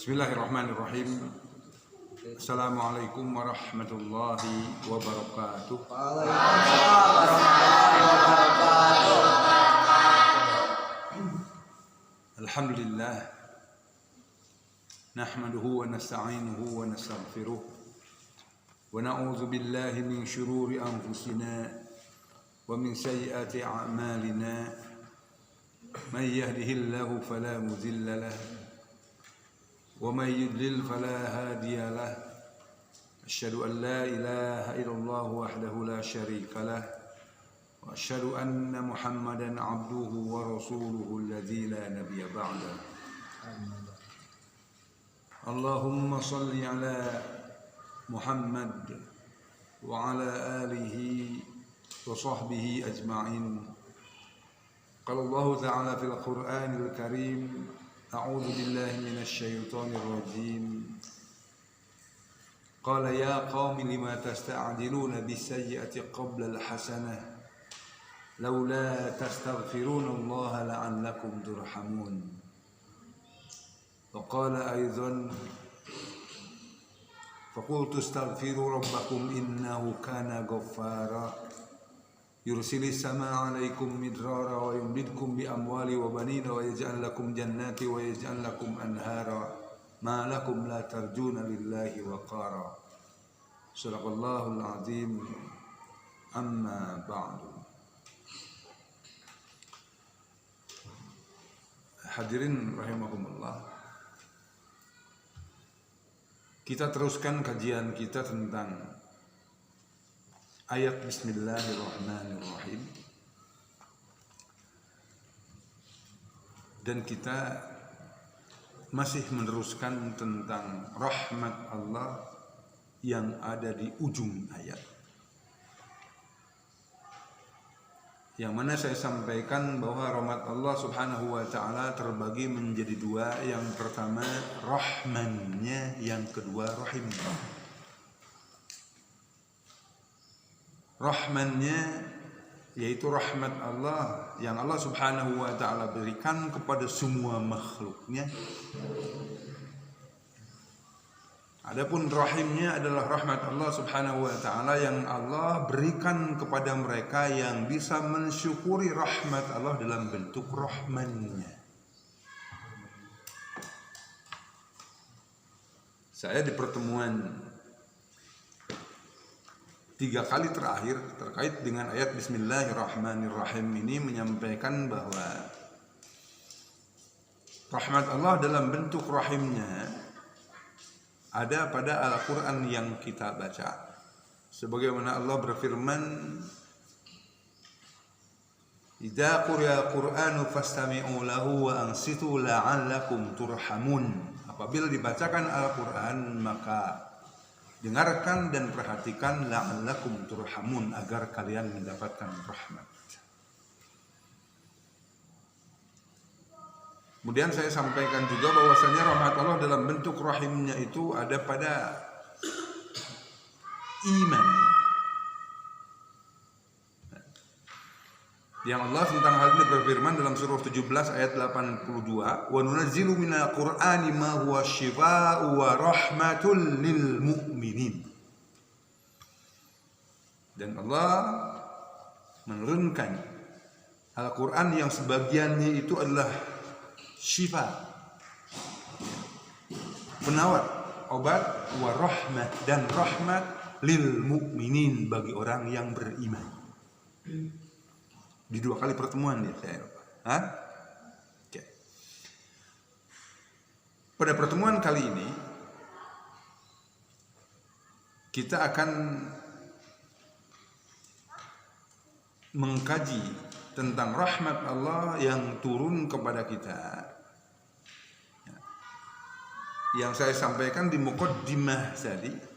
Bismillahirrahmanirrahim. Assalamualaikum warahmatullahi wabarakatuh. Waalaikumsalam warahmatullahi wabarakatuh. Alhamdulillah. Nahmaduhu wa nasta'inuhu wa nastaghfiruh. Wa na'udzu billahi min shururi anfusina wa min sayyiati a'malina. Man yahdihillahu fala mudilla lahu ومن يضلل فلا هادي له أشهد أن لا إله إلا الله وحده لا شريك له وأشهد أن محمدا عبده ورسوله الذي لا نبي بعده اللهم صل على محمد وعلى آله وصحبه أجمعين قال الله تعالى في القرآن الكريم أعوذ بالله من الشيطان الرجيم قال يا قوم لما تستعجلون بالسيئة قبل الحسنة لولا تستغفرون الله لعلكم ترحمون وقال أيضا فقلت استغفروا ربكم إنه كان غفارا يرسل السماء عليكم مدرارا ويمددكم بأموال وبنين ويجعل لكم جنات ويجعل لكم أنهارا ما لكم لا ترجون لله وقارا صدق الله العظيم أما بعد. Hadirin rahimakumullah, kita teruskan kajian kita tentang ayat Bismillahirrahmanirrahim, dan kita masih meneruskan tentang rahmat Allah yang ada di ujung ayat, yang mana saya sampaikan bahwa rahmat Allah subhanahu wa ta'ala terbagi menjadi dua. Yang pertama rahmannya, yang kedua rahimnya. Rahmannya yaitu rahmat Allah yang Allah subhanahu wa ta'ala berikan kepada semua makhluknya. Adapun rahimnya adalah rahmat Allah subhanahu wa ta'ala yang Allah berikan kepada mereka yang bisa mensyukuri rahmat Allah dalam bentuk rahmannya. Saya di pertemuan 3 kali terakhir terkait dengan ayat Bismillahirrahmanirrahim ini menyampaikan bahwa rahmat Allah dalam bentuk rahimnya ada pada Al-Quran yang kita baca. Sebagaimana Allah berfirman, "Idza quriya al-Qur'anu fastami'u lahu wa ansitu la'allakum turhamun." Apabila dibacakan Al-Quran maka dengarkan dan perhatikan la'allakum turhamun, agar kalian mendapatkan rahmat. Kemudian saya sampaikan juga bahwasanya rahmat Allah dalam bentuk rahimnya itu ada pada iman. Yang Allah tentang hal ini berfirman dalam surah 17 ayat 82, "Wa nunazzilu minal Qur'ani ma huwa syifaa'u wa rahmatul lil mu'minin." Dan Allah menurunkan Al-Qur'an yang sebagiannya itu adalah syifa, penawar, obat, wa rahmah, dan rahmat lil mu'minin, bagi orang yang beriman. Di 2 kali pertemuan ya saya lupa. Okay. Pada pertemuan kali ini kita akan mengkaji tentang rahmat Allah yang turun kepada kita. Yang saya sampaikan di muqaddimah tadi,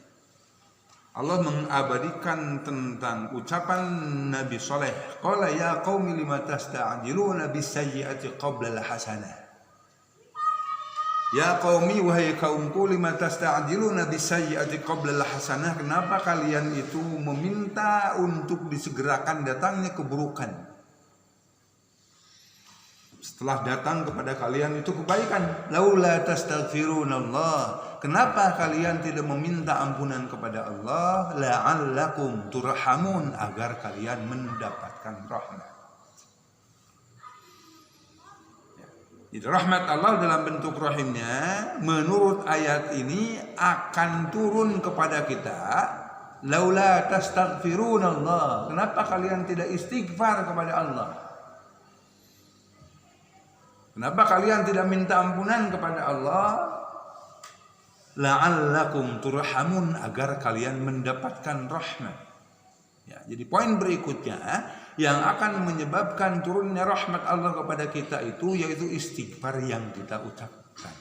Allah mengabadikan tentang ucapan Nabi Saleh, qala ya qaumi lima tasta'jiluna bis-sayyi'ati qabla al-hasanah. Ya qaumi, wahai kaumku, lima tasta'jiluna bis-sayyi'ati qabla al-hasanah. Kenapa kalian itu meminta untuk disegerakan datangnya keburukan setelah datang kepada kalian itu kebaikan. Laula tastaghfirunallah. Kenapa kalian tidak meminta ampunan kepada Allah? La'allakum turhamun, agar kalian mendapatkan rahmat. Jadi rahmat Allah dalam bentuk rahimnya menurut ayat ini akan turun kepada kita. Laula tastaghfirunallah. Kenapa kalian tidak istighfar kepada Allah? Kenapa kalian tidak minta ampunan kepada Allah? La'allakum turhamun, agar kalian mendapatkan rahmat. Ya, jadi poin berikutnya yang akan menyebabkan turunnya rahmat Allah kepada kita itu yaitu istighfar yang kita ucapkan.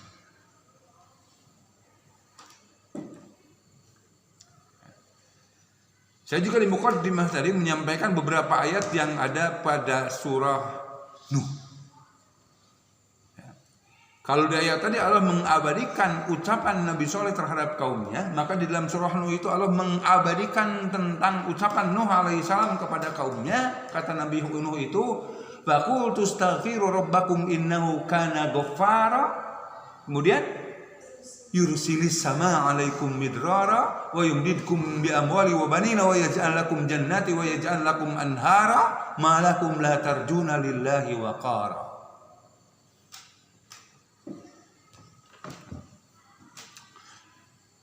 Saya juga di muqaddimah tadi menyampaikan beberapa ayat yang ada pada surah Nuh. Kalau di ayat tadi Allah mengabadikan ucapan Nabi Soleh terhadap kaumnya, maka di dalam surah Nuh itu Allah mengabadikan tentang ucapan Nuh alaihissalam kepada kaumnya. Kata Nabi Nuh itu, "Faqultu astaghfiru rabbakum innahu kana ghaffara." Kemudian yursilis sama alaikum midrara wa yumdidkum bi amwali wa banina wa yaj'al lakum jannati wa yaj'al lakum anhara ma lakum la tarjuna lillahi waqara.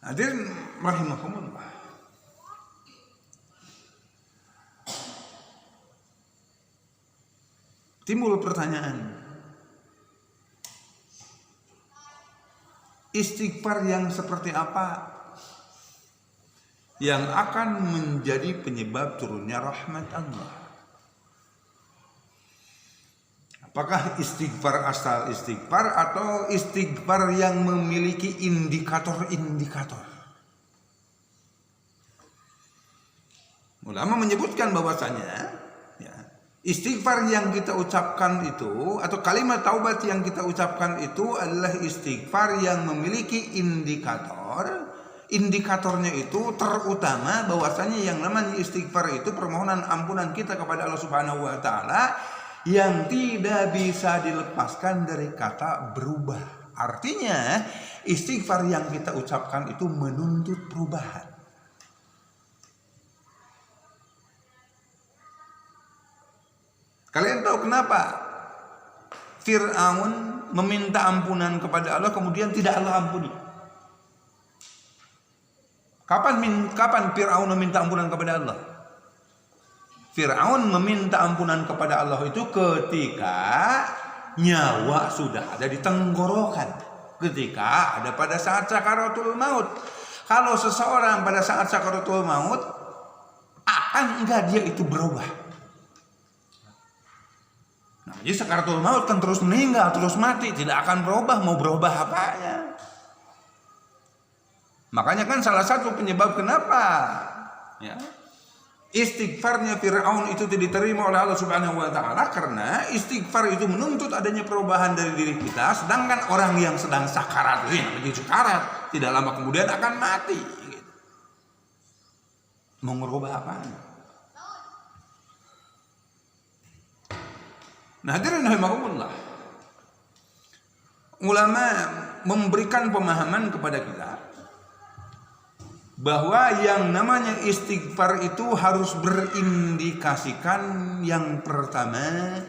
Hadirin rahimakumullah. Timbul pertanyaan, istighfar yang seperti apa yang akan menjadi penyebab turunnya rahmat Allah? Apakah istighfar asal istighfar atau istighfar yang memiliki indikator-indikator? Ulama menyebutkan bahwasanya ya, istighfar yang kita ucapkan itu atau kalimat taubat yang kita ucapkan itu adalah istighfar yang memiliki indikator. Indikatornya itu terutama bahwasanya yang namanya istighfar itu permohonan ampunan kita kepada Allah Subhanahu wa taala yang tidak bisa dilepaskan dari kata berubah. Artinya istighfar yang kita ucapkan itu menuntut perubahan. Kalian tahu kenapa Fir'aun meminta ampunan kepada Allah kemudian tidak Allah ampuni? Kapan Fir'aun meminta ampunan kepada Allah? Fir'aun meminta ampunan kepada Allah itu ketika nyawa sudah ada di tenggorokan, ketika ada pada saat sakaratul maut. Kalau seseorang pada saat sakaratul maut, akan enggak dia itu berubah? Nah, jadi sakaratul maut kan terus meninggal, terus mati, tidak akan berubah. Mau berubah apanya? Makanya kan salah satu penyebab kenapa ya istighfarnya Fir'aun itu tidak diterima oleh Allah Subhanahu wa taala karena istighfar itu menuntut adanya perubahan dari diri kita, sedangkan orang yang sedang sakarat ini namanya sakarat, tidak lama kemudian akan mati gitu. Mau merubah apa? Nah, hadirin rahimakumullah. Ulama memberikan pemahaman kepada kita bahwa yang namanya istighfar itu harus berindikasikan yang pertama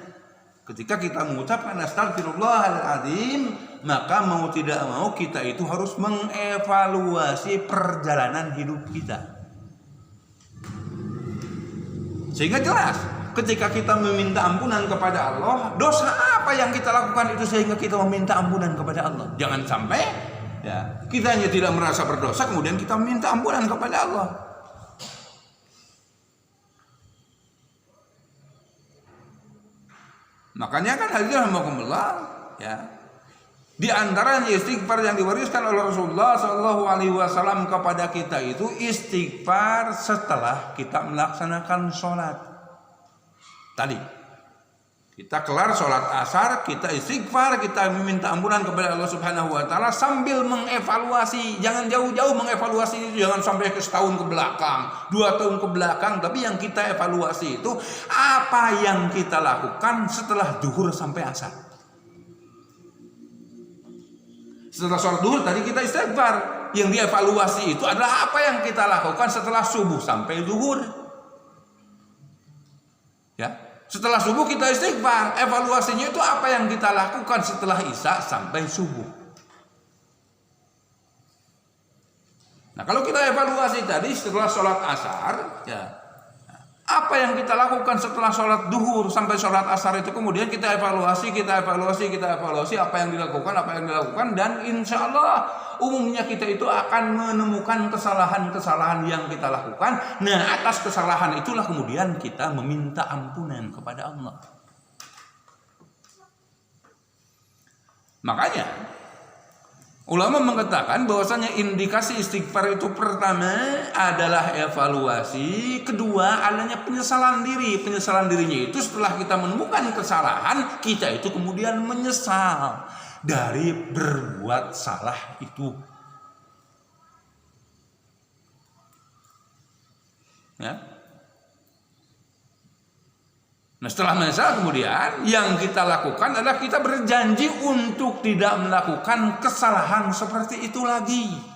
ketika kita mengucapkan astagfirullahaladzim, maka mau tidak mau kita itu harus mengevaluasi perjalanan hidup kita. Sehingga jelas ketika kita meminta ampunan kepada Allah, dosa apa yang kita lakukan itu sehingga kita meminta ampunan kepada Allah. Jangan sampai ya, kita hanya tidak merasa berdosa kemudian kita minta ampunan kepada Allah. Makanya kan hadirin rahimakumullah ya. Di antaranya istighfar yang diwariskan oleh Rasulullah SAW kepada kita itu istighfar setelah kita melaksanakan sholat. Tadi kita kelar sholat asar, kita istighfar, kita meminta ampunan kepada Allah Subhanahu wa taala sambil mengevaluasi. Jangan jauh-jauh mengevaluasi itu, jangan sampai ke setahun ke belakang, 2 tahun ke belakang, tapi yang kita evaluasi itu apa yang kita lakukan setelah zuhur sampai asar. Setelah sholat duhur tadi kita istighfar. Yang dievaluasi itu adalah apa yang kita lakukan setelah subuh sampai duhur. Ya, setelah subuh kita istighfar. Evaluasinya itu apa yang kita lakukan setelah isya sampai subuh. Nah, kalau kita evaluasi tadi setelah sholat asar, ya, apa yang kita lakukan setelah sholat duhur sampai sholat asar itu, kemudian kita evaluasi apa yang dilakukan, dan insya Allah umumnya kita itu akan menemukan kesalahan-kesalahan yang kita lakukan. Nah, atas kesalahan itulah kemudian kita meminta ampunan kepada Allah. Makanya ulama mengatakan bahwasanya indikasi istighfar itu pertama adalah evaluasi, kedua adanya penyesalan diri. Penyesalan dirinya itu setelah kita menemukan kesalahan, kita itu kemudian menyesal dari berbuat salah itu. Ya. Nah, setelah menyesal kemudian yang kita lakukan adalah kita berjanji untuk tidak melakukan kesalahan seperti itu lagi.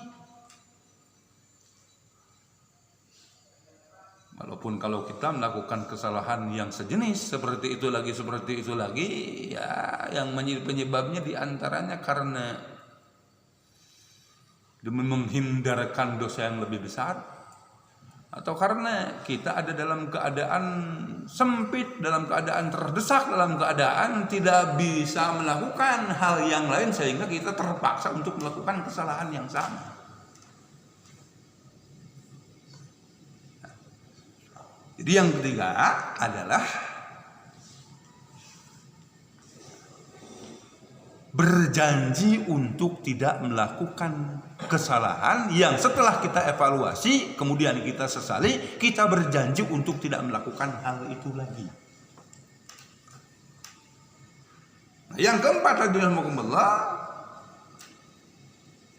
Walaupun kalau kita melakukan kesalahan yang sejenis seperti itu lagi, ya yang penyebabnya diantaranya karena demi menghindarkan dosa yang lebih besar, atau karena kita ada dalam keadaan sempit, dalam keadaan terdesak, dalam keadaan tidak bisa melakukan hal yang lain sehingga kita terpaksa untuk melakukan kesalahan yang sama. Jadi yang ketiga adalah berjanji untuk tidak melakukan kesalahan yang setelah kita evaluasi kemudian kita sesali, kita berjanji untuk tidak melakukan hal itu lagi. Nah, yang keempat adalah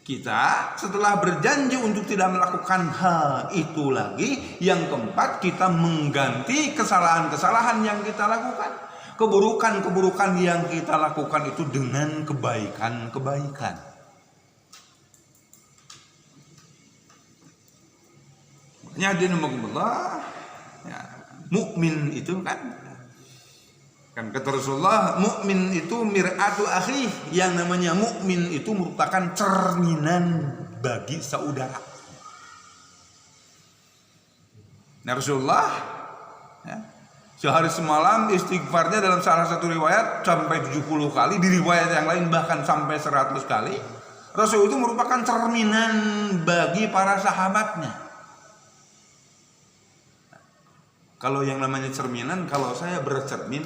kita setelah berjanji untuk tidak melakukan hal itu lagi, yang keempat kita mengganti kesalahan-kesalahan yang kita lakukan, keburukan-keburukan yang kita lakukan itu dengan kebaikan-kebaikan. Makanya dinamakan ya, mukmin itu kan kata Rasulullah, mukmin itu mir'atu akhi, yang namanya mukmin itu merupakan cerminan bagi saudara. Nah, Rasulullah ya, sehari semalam istighfarnya dalam salah satu riwayat sampai 70 kali, di riwayat yang lain bahkan sampai 100 kali. Rasul itu merupakan cerminan bagi para sahabatnya. Kalau yang namanya cerminan, kalau saya bercermin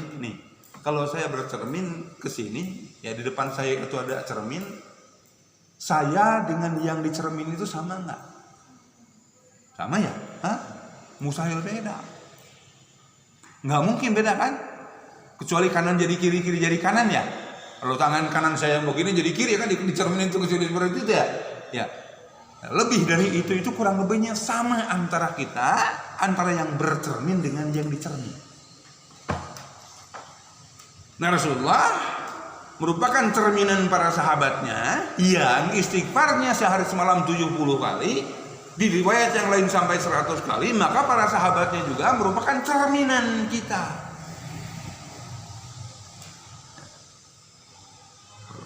ke sini, ya di depan saya itu ada cermin, saya dengan yang dicermin itu sama nggak? Sama ya? Mustahil beda. Nggak mungkin beda kan? Kecuali kanan jadi kiri, kiri jadi kanan ya. Kalau tangan kanan saya yang begini jadi kiri kan, di cermin itu kecuali seperti itu ya. Ya. Lebih dari itu kurang lebihnya sama antara kita, antara yang bercermin dengan yang dicermin. Nah, Rasulullah merupakan cerminan para sahabatnya yang istighfarnya sehari semalam 70 kali, di riwayat yang lain sampai 100 kali, maka para sahabatnya juga merupakan cerminan kita.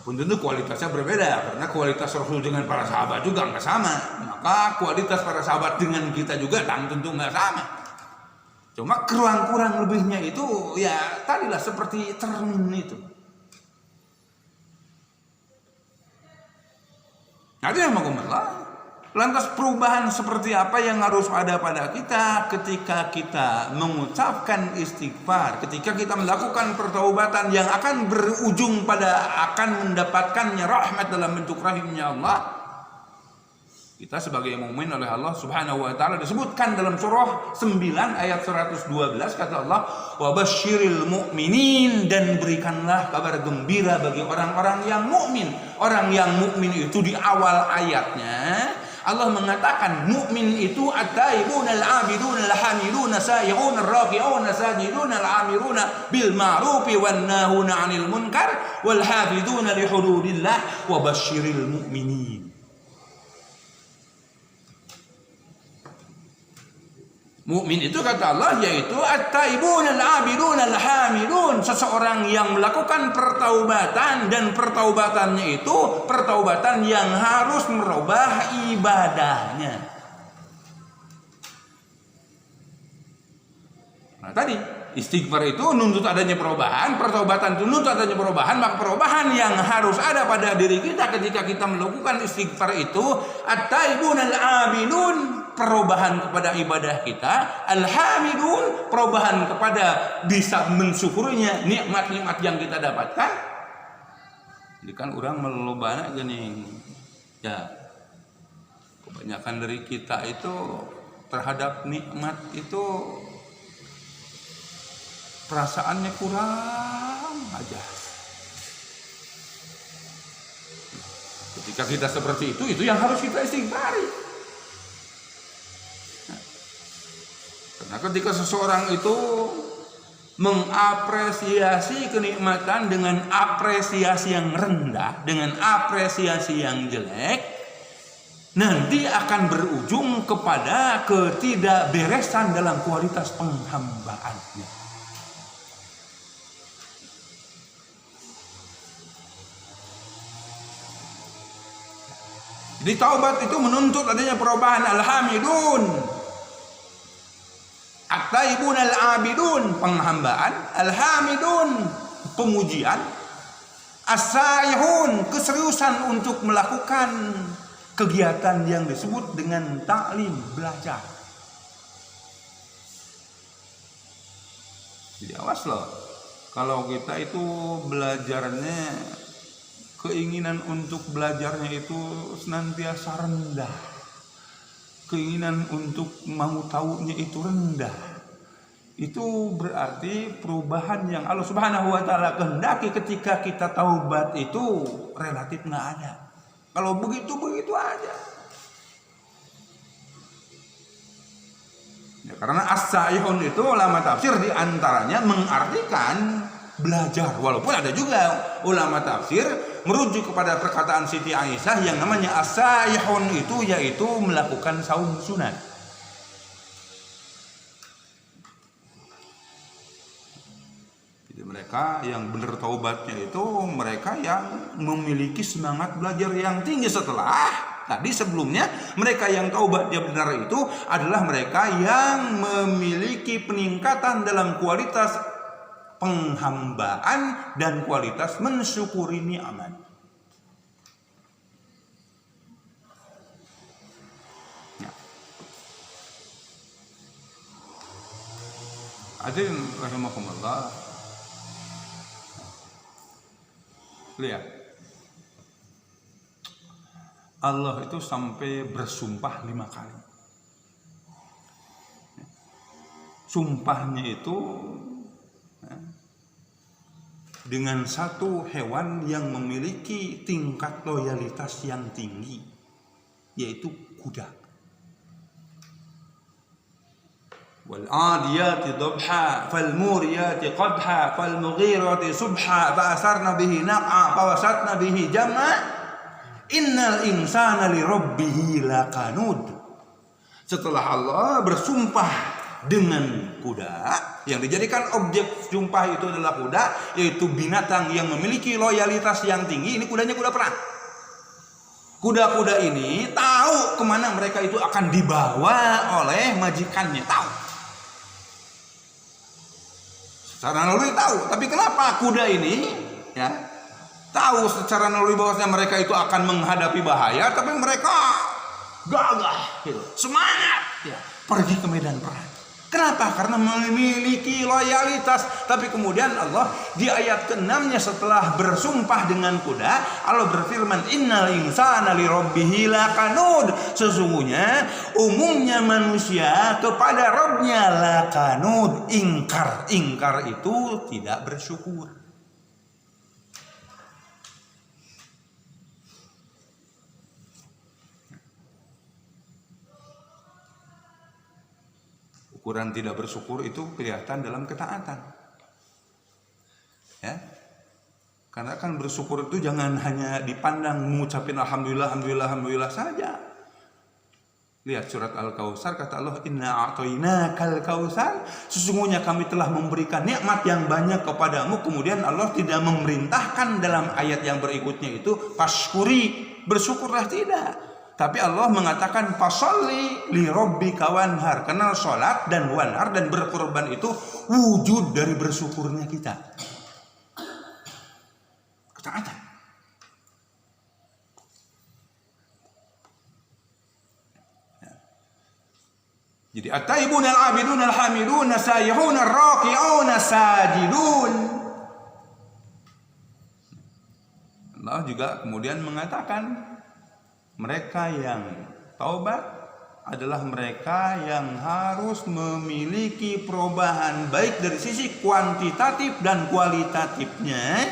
Pun tentu kualitasnya berbeda, karena kualitas Rasul dengan para sahabat juga nggak sama, maka kualitas para sahabat dengan kita juga tentu nggak sama. Cuma kurang lebihnya itu ya tadilah seperti cermin itu. Nah, yang lantas perubahan seperti apa yang harus ada pada kita ketika kita mengucapkan istighfar, ketika kita melakukan pertaubatan yang akan berujung pada akan mendapatkannya rahmat dalam bentuk rahimnya Allah. Kita sebagai mukmin oleh Allah Subhanahu wa taala disebutkan dalam surah 9 ayat 112, kata Allah, "Wa basyiril mu'minin," dan berikanlah kabar gembira bagi orang-orang yang mukmin. Orang yang mukmin itu di awal ayatnya Allah mengatakan mukmin itu at-taibun al-abidun al-hamidun as-sa'i'un ar-raki'un as-sajidun al-amiruna bil ma'rufi wan nahuna 'anil munkar wal hafizuna li hududillah wa basyiril mu'minin. Mukmin itu kata Allah yaitu at-taibun al-abidun al-hamidun, seseorang yang melakukan pertaubatan dan pertaubatannya itu pertaubatan yang harus merubah ibadahnya. Nah tadi istighfar itu nuntut adanya perubahan, pertaubatan itu nuntut adanya perubahan, maka perubahan yang harus ada pada diri kita ketika kita melakukan istighfar itu at-taibun al-abidun, perubahan kepada ibadah kita, alhamidun, perubahan kepada bisa mensyukurinya nikmat-nikmat yang kita dapatkan. Jadi kan orang melobana gini ya, kebanyakan dari kita itu terhadap nikmat itu perasaannya kurang aja. Ketika kita seperti itu yang harus kita istighfari. Karena ketika seseorang itu mengapresiasi kenikmatan dengan apresiasi yang rendah, dengan apresiasi yang jelek, nanti akan berujung kepada ketidakberesan dalam kualitas penghambaannya. Jadi taubat itu menuntut adanya perubahan. Alhamidun, at-taibun al-abidun, penghambaan, alhamidun, pemujian, as-saihun, keseriusan untuk melakukan kegiatan yang disebut dengan taklim, belajar. Jadi awas loh, kalau kita itu belajarnya, keinginan untuk belajarnya itu senantiasa rendah, keinginan untuk mau tahunya itu rendah, itu berarti perubahan yang Allah Subhanahu wa taala kehendaki ketika kita taubat itu relatif nggak ada. Kalau begitu aja. Ya, karena as-saihun itu ulama tafsir diantaranya mengartikan belajar, walaupun ada juga ulama tafsir merujuk kepada perkataan Siti Aisyah yang namanya as-saihun itu yaitu melakukan saum sunat. Jadi mereka yang benar taubatnya itu mereka yang memiliki semangat belajar yang tinggi. Setelah tadi sebelumnya mereka yang taubatnya benar itu adalah mereka yang memiliki peningkatan dalam kualitas penghambaan dan kualitas mensyukuri nikmat. Ya. Hadirin rahimakumullah. Lihat, Allah itu sampai bersumpah 5 kali. Sumpahnya itu dengan satu hewan yang memiliki tingkat loyalitas yang tinggi, yaitu kuda. Wal adiyati dhabha fal muriyati qadha fal mughirati subha fa asarna bihi naqa fa wasatna bihi jam'a innal insana li rabbih laqanud. Setelah Allah bersumpah dengan kuda, yang dijadikan objek sumpah itu adalah kuda, yaitu binatang yang memiliki loyalitas yang tinggi. Ini kudanya kuda perang. Kuda-kuda ini tahu kemana mereka itu akan dibawa oleh majikannya, tahu. Secara naluri tahu, tapi kenapa kuda ini ya tahu secara naluri bahwasanya mereka itu akan menghadapi bahaya, tapi mereka gagah, gitu, semangat, ya, pergi ke medan perang. Kenapa? Karena memiliki loyalitas. Tapi kemudian Allah di ayat ke-6-nya setelah bersumpah dengan kuda, Allah berfirman, innal insana li rabbih laqanud. Sesungguhnya umumnya manusia kepada Rabbnya laqanud, ingkar. Ingkar itu tidak bersyukur. Ukuran tidak bersyukur itu kelihatan dalam ketaatan. Ya. Karena kan bersyukur itu jangan hanya dipandang mengucapin alhamdulillah, alhamdulillah, alhamdulillah saja. Lihat surat Al-Kautsar, kata Allah, inna a'tainakal kautsar, sesungguhnya kami telah memberikan nikmat yang banyak kepadamu. Kemudian Allah tidak memerintahkan dalam ayat yang berikutnya itu fashkuri, bersyukurlah, tidak. Tapi Allah mengatakan fasholli li rabbika wanhar, karena salat dan wanhar dan berkorban itu wujud dari bersyukurnya kita. Ketaatan. Jadi at-taibun al-abidun al-hamidun as-sayyihun ar-raqi'un as-sajidun. Allah juga kemudian mengatakan mereka yang taubat adalah mereka yang harus memiliki perubahan baik dari sisi kuantitatif dan kualitatifnya,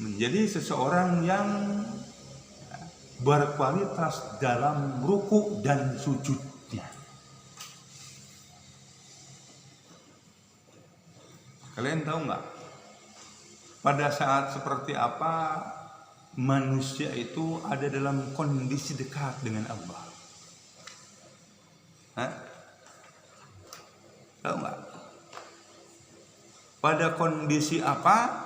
menjadi seseorang yang berkualitas dalam ruku dan sujudnya. Kalian tahu nggak pada saat seperti apa manusia itu ada dalam kondisi dekat dengan Allah? Hah? Tahu nggak? Pada kondisi apa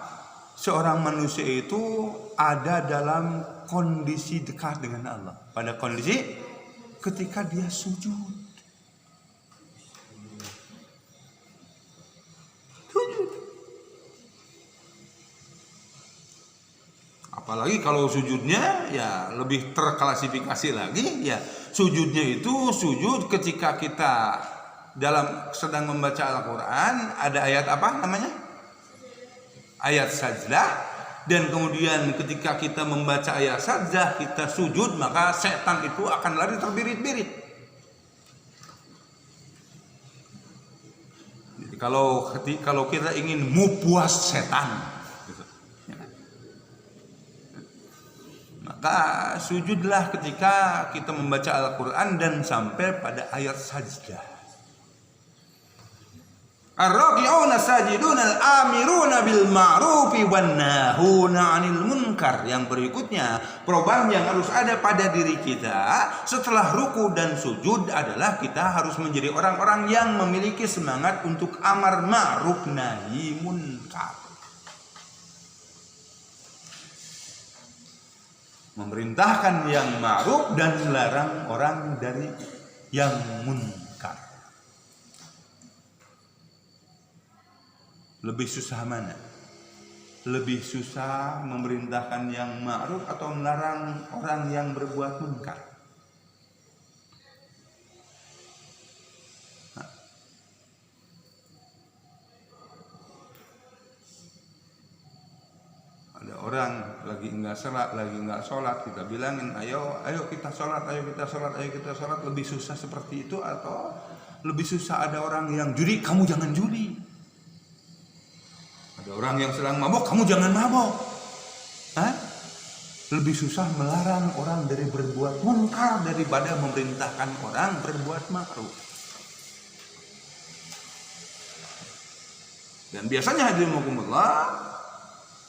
seorang manusia itu ada dalam kondisi dekat dengan Allah? Pada kondisi ketika dia sujud. Apalagi kalau sujudnya ya lebih terklasifikasi lagi, ya sujudnya itu sujud ketika kita sedang membaca Al-Quran, ada ayat apa namanya? Ayat sajdah, dan kemudian ketika kita membaca ayat sajdah kita sujud, maka setan itu akan lari terbirit-birit. Jadi kalau kita ingin mupuas setan, maka sujudlah ketika kita membaca Al-Quran dan sampai pada ayat sajdah. Ar-raqi'una sajiduna al-amiruna bil ma'rufi wan nahuna 'anil munkar. Yang berikutnya, perubahan yang harus ada pada diri kita setelah ruku dan sujud adalah kita harus menjadi orang-orang yang memiliki semangat untuk amar ma'ruf nahi munkar. Memerintahkan yang ma'ruf dan melarang orang dari yang munkar. Lebih susah mana? Lebih susah memerintahkan yang ma'ruf atau melarang orang yang berbuat munkar? Ada orang lagi enggak sholat, kita bilangin ayo kita sholat, lebih susah seperti itu atau lebih susah ada orang yang judi, kamu jangan judi? Ada orang yang sedang mabok, kamu jangan mabok. Lebih susah melarang orang dari berbuat munkar daripada memerintahkan orang berbuat ma'ruf. Dan biasanya hadirin rahimakumullah,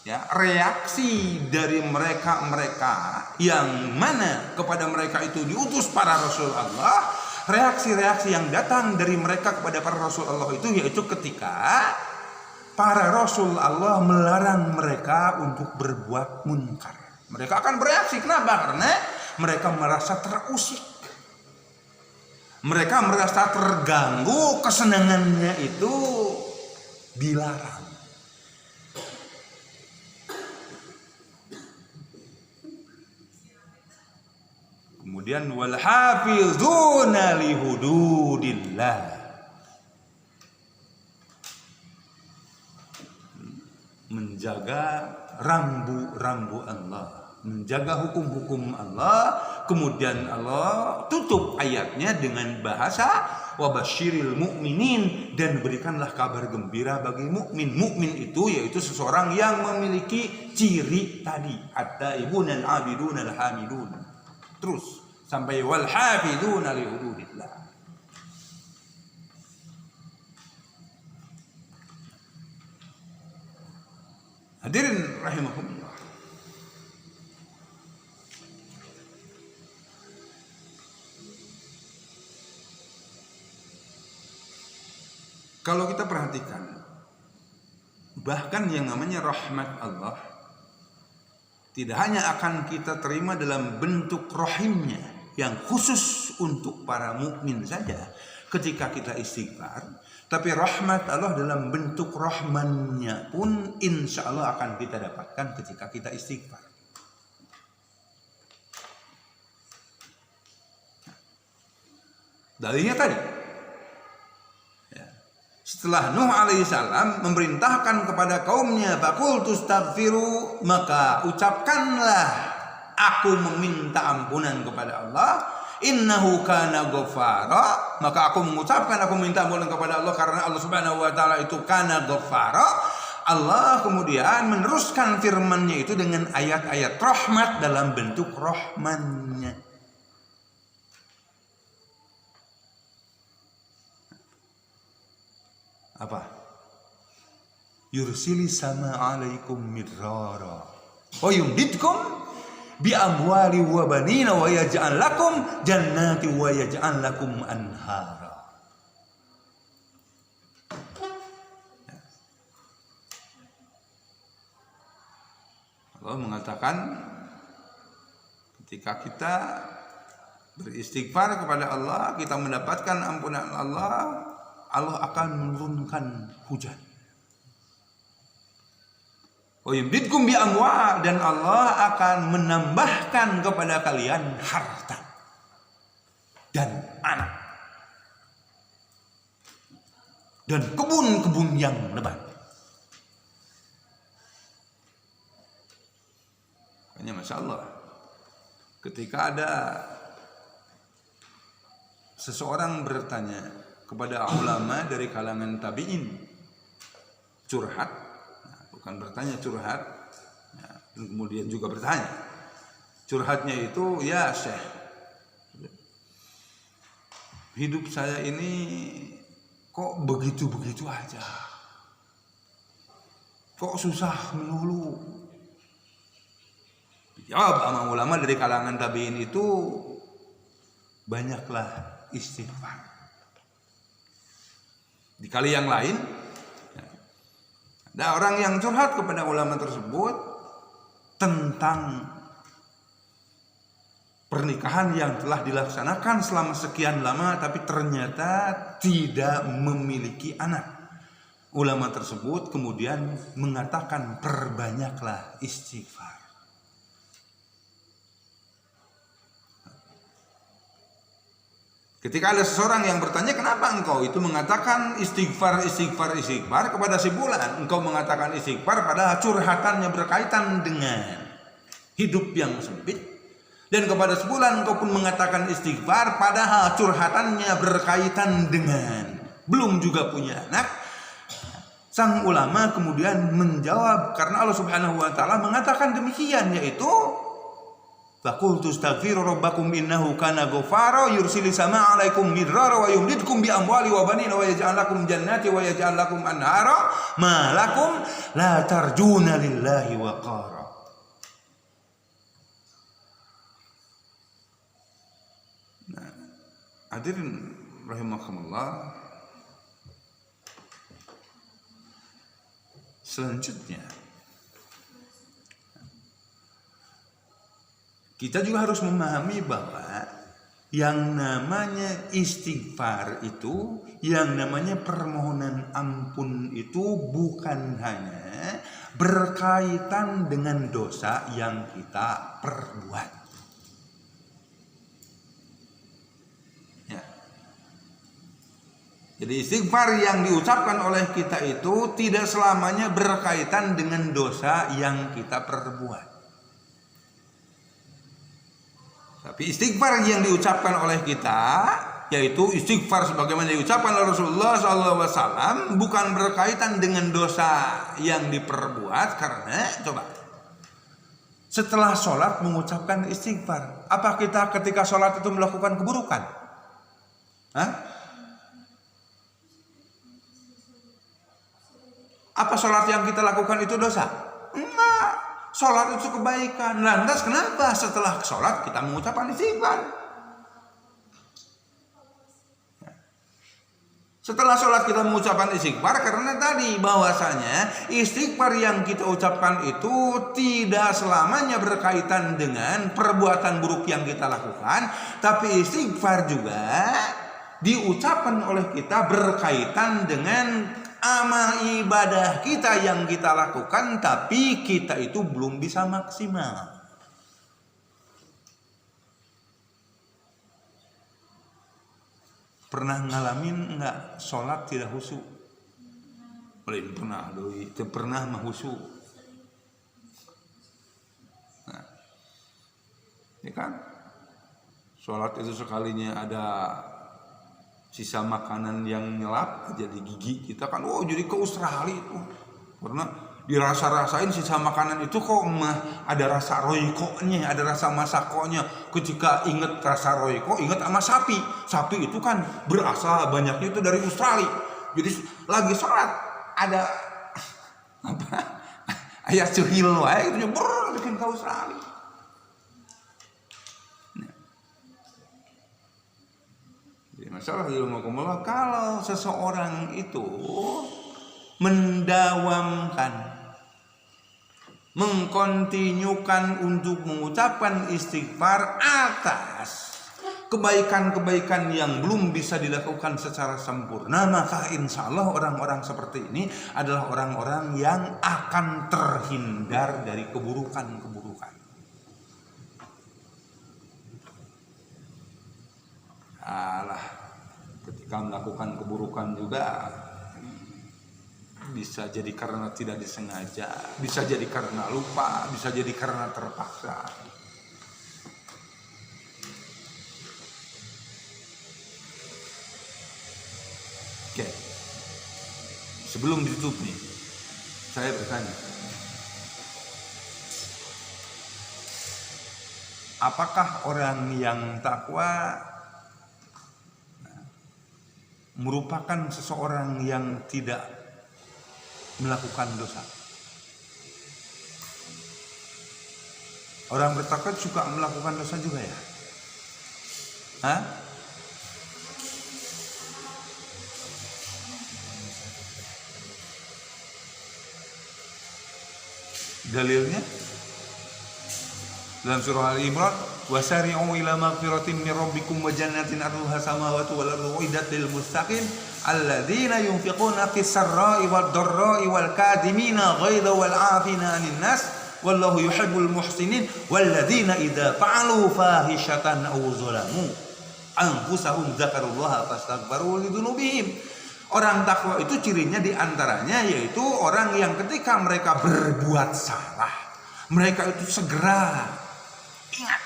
ya, reaksi dari mereka yang mana kepada mereka itu diutus para Rasul Allah, reaksi-reaksi yang datang dari mereka kepada para Rasul Allah itu yaitu ketika para Rasul Allah melarang mereka untuk berbuat munkar. Mereka akan bereaksi. Kenapa? Karena mereka merasa terusik. Mereka merasa terganggu, kesenangannya itu dilarang. Kemudian wal hafizuna li hududillah, menjaga rambu-rambu Allah, menjaga hukum-hukum Allah. Kemudian Allah tutup ayatnya dengan bahasa wabasyiril mu'minin, dan berikanlah kabar gembira bagi mukmin. Mukmin itu yaitu seseorang yang memiliki ciri tadi, at-taibun al-abidun al-hamidun, terus sampai wal hafizuna li hududillah. Hadirin rahimakumullah. Kalau kita perhatikan, bahkan yang namanya rahmat Allah tidak hanya akan kita terima dalam bentuk rahimnya yang khusus untuk para mukmin saja ketika kita istighfar, tapi rahmat Allah dalam bentuk rahmannya pun insya Allah akan kita dapatkan ketika kita istighfar. Dalilnya tadi, setelah Nuh alaihissalam memerintahkan kepada kaumnya, faqultu astaghfiru, maka ucapkanlah aku meminta ampunan kepada Allah, innahu kana ghaffara, maka aku mengucapkan aku minta ampunan kepada Allah karena Allah Subhanahu wa taala itu kana ghaffara. Allah kemudian meneruskan firman-Nya itu dengan ayat-ayat rahmat dalam bentuk rahman-Nya. Apa? Yursili sama alaikum midrara wa yumdidkum bi amwali wa banina wa yaj'al lakum jannati wa yaj'al lakum anhara. Allah mengatakan ketika kita beristighfar kepada Allah, kita mendapatkan ampunan Allah, Allah akan menurunkan hujan. Wa yumdidkum bi amwal, dan Allah akan menambahkan kepada kalian harta dan anak dan kebun-kebun yang lebat. Makanya Masya Allah, ketika ada seseorang bertanya kepada ulama dari kalangan tabi'in, curhat, bukan bertanya, curhat, dan kemudian juga bertanya. Curhatnya itu, ya Syekh, hidup saya ini kok begitu-begitu aja, kok susah melulu. Jawab sama ulama dari kalangan tabi'in itu, banyaklah istighfar. Di kali yang lain, ada orang yang curhat kepada ulama tersebut tentang pernikahan yang telah dilaksanakan selama sekian lama tapi ternyata tidak memiliki anak. Ulama tersebut kemudian mengatakan, perbanyaklah istighfar. Ketika ada seseorang yang bertanya, kenapa engkau itu mengatakan istighfar kepada si fulan? Engkau mengatakan istighfar padahal curhatannya berkaitan dengan hidup yang sempit. Dan kepada si fulan engkau pun mengatakan istighfar padahal curhatannya berkaitan dengan belum juga punya anak. Sang ulama kemudian menjawab, karena Allah Subhanahu wa taala mengatakan demikian, yaitu faqultu astaghfiru rabbakum innahu kana ghaffara yursilis samaa 'alaikum midrara wa yumdidkum bi amwali wa banina wa yaj'al lakum jannati wa yaj'al lakum anhara ma lakum la tarjuna lillahi waqara. Nah, hadirin rahimakumullah, selanjutnya kita juga harus memahami bahwa yang namanya istighfar itu, yang namanya permohonan ampun itu bukan hanya berkaitan dengan dosa yang kita perbuat. Ya. Jadi istighfar yang diucapkan oleh kita itu tidak selamanya berkaitan dengan dosa yang kita perbuat. Tapi istighfar yang diucapkan oleh kita, yaitu istighfar sebagaimana diucapkan oleh Rasulullah SAW, bukan berkaitan dengan dosa yang diperbuat. Karena coba, setelah sholat mengucapkan istighfar, apa kita ketika sholat itu melakukan keburukan? Hah? Apa sholat yang kita lakukan itu dosa? Enggak. Sholat itu kebaikan. Lantas kenapa setelah sholat kita mengucapkan istighfar? Setelah sholat kita mengucapkan istighfar karena tadi bahwasanya istighfar yang kita ucapkan itu tidak selamanya berkaitan dengan perbuatan buruk yang kita lakukan, tapi istighfar juga diucapkan oleh kita berkaitan dengan amal ibadah kita yang kita lakukan, tapi kita itu belum bisa maksimal. Pernah ngalamin enggak sholat tidak khusyuk? Belum pernah, itu pernah mah khusyuk. Nah, ini kan sholat itu sekalinya ada sisa makanan yang nyelap aja di gigi kita kan, jadi ke Australia itu karena dirasa-rasain sisa makanan itu kok mah ada rasa roykonya, ada rasa masakonya. Ketika inget rasa royko, inget sama sapi itu kan berasal banyaknya itu dari Australia. Jadi lagi sholat ada apa ayat cuhil wae itu bikin ke Australia. Jadi masalah ilmu kumulah, kalau seseorang itu mendawamkan, mengkontinyukan untuk mengucapkan istighfar atas kebaikan-kebaikan yang belum bisa dilakukan secara sempurna, maka insya Allah orang-orang seperti ini adalah orang-orang yang akan terhindar dari keburukan-keburukan. Alah, ketika melakukan keburukan juga bisa jadi karena tidak disengaja, bisa jadi karena lupa, bisa jadi karena terpaksa. Oke. Sebelum ditutup nih, saya bertanya, apakah orang yang takwa merupakan seseorang yang tidak melakukan dosa? Orang bertakwa suka melakukan dosa juga ya? Hah? Dalilnya dalam surah Al-Imran, wasari'u ila maghfiratin min rabbikum wa jannatin 'arduha samawati wal ardu uiddat lil muttaqin alladzina yunfiquna fis sarra'i wad dharra'i wal kadhimina ghaidha wal 'afina 'anil nas wallahu yuhibbul muhsinin walladzina idza fa'alu fahishatan aw zalamu anfusahum dzakarullaha fastaghfiru lidzunubihim. Orang takwa itu cirinya diantaranya yaitu orang yang ketika mereka berbuat salah, mereka itu segera ingat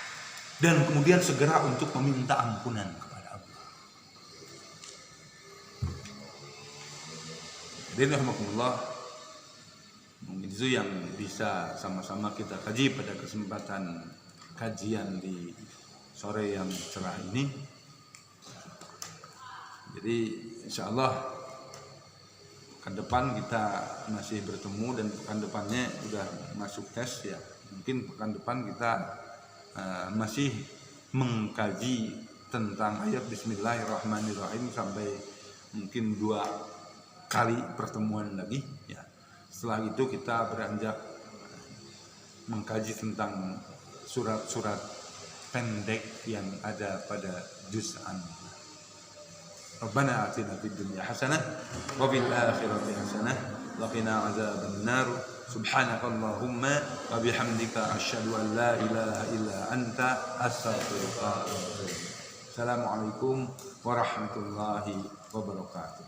dan kemudian segera untuk meminta ampunan kepada Allah. Jadi rahmatullah, mungkin itu yang bisa sama-sama kita kaji pada kesempatan kajian di sore yang cerah ini. Jadi insya Allah pekan depan kita masih bertemu dan pekan depannya udah masuk tes ya. Mungkin pekan depan kita masih mengkaji tentang ayat Bismillahirrahmanirrahim sampai mungkin 2 kali pertemuan lagi ya. Setelah itu kita beranjak mengkaji tentang surat-surat pendek yang ada pada juz'an. Rabbana atina fid dunya hasanah wa fil akhirati hasanah wa qina azaban nar. Subhanakallahumma wa bihamdika asyhadu an la ilaha illa anta astaghfiruka wa atubu ilaik. Assalamualaikum warahmatullahi wabarakatuh.